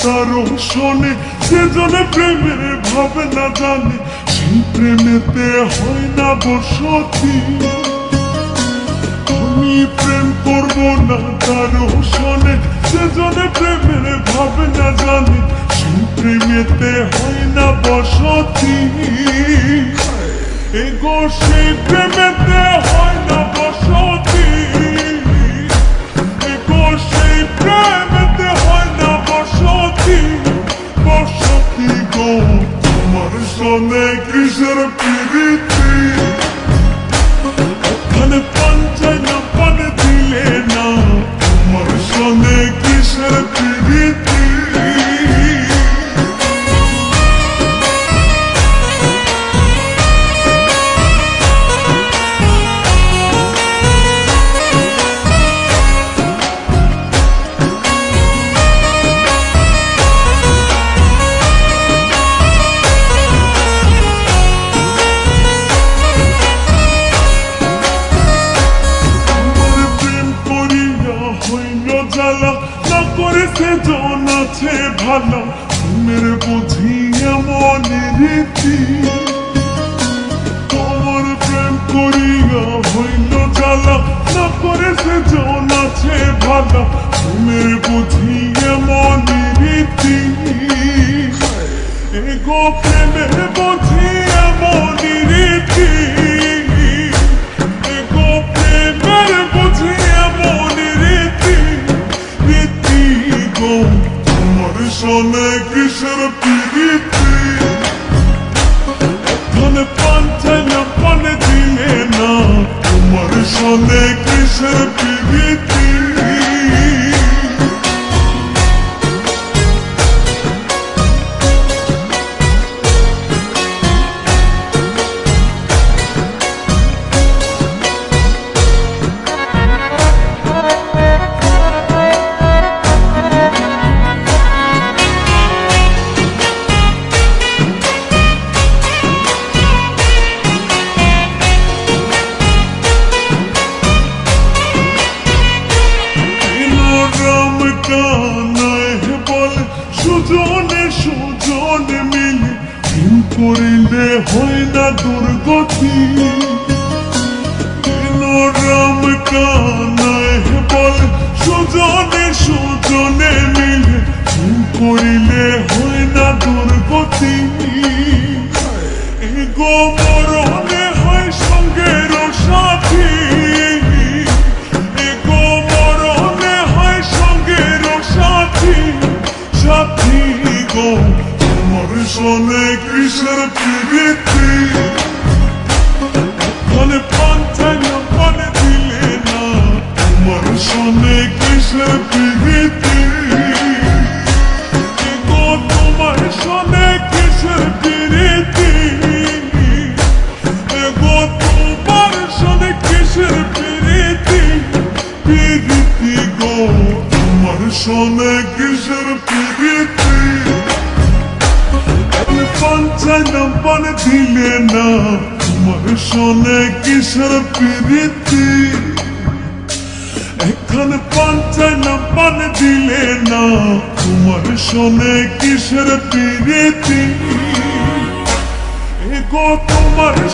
তারও শোনে, সেজনে প্রেমের ভাবে না জানে, সেই প্রেমেতে হয় না বসতি। আমি প্রেম করবো না তারও শোনে, সেজনে প্রেমের ভাবে না জানে, সেই প্রেমেতে হয় না বসতি। এগো সেই প্রেমেতে হয় না বসতি, এগো সেই প্রেমেতে হয় না বসতি। বসতি গো তোমার সনে কিসের প্রীতি, এখানে পান চাই না পান দিলে না, তোমার সনে কিসের প্রীতি। না করেছে জন আছে ভালো, প্রেমের বুঝি এমন রীতি। তোমার প্রেম করিয়া হইল জ্বালা, না করেছে জন আছে ভালো, প্রেমের বুঝি এমন রীতি। এগো প্রেমের বুঝি এমন রীতি, এগো প্রেমের বুঝি এমন রীতি। তোমার সনে কিসের প্রীতি, এখানে পান চাই না পান দিলে না, তোমার সনে কিসের প্রীতি। সুজনে সুজনে মিলে প্রেম করিলে হয় না দুর্গতি। রাম কানায় বলে সুজনে সুজনে মিলে প্রেম করিলে হয় না দুর্গতি। এগো মরণে হয় সঙ্গের সাথী, এগো মরণে হয় সঙ্গের সাথী। সাথী গো তোমার সনে কিসের প্রীতি, এখানে পান চাই না পান দিলে না, তোমার সনে কিসের প্রীতি। এগো তোমার সনে কিসের প্রীতি, এগো তোমার সনে কিসের প্রীতি। প্রীতি গো তোমার সনে কিসের প্রীতি, পান চাই না পান দিলে না, তোমার সনে কিসের প্রীতি। এখানে পান চাই না পান দিলে না, তোমার সনে কিসের প্রীতি। এগো তোমার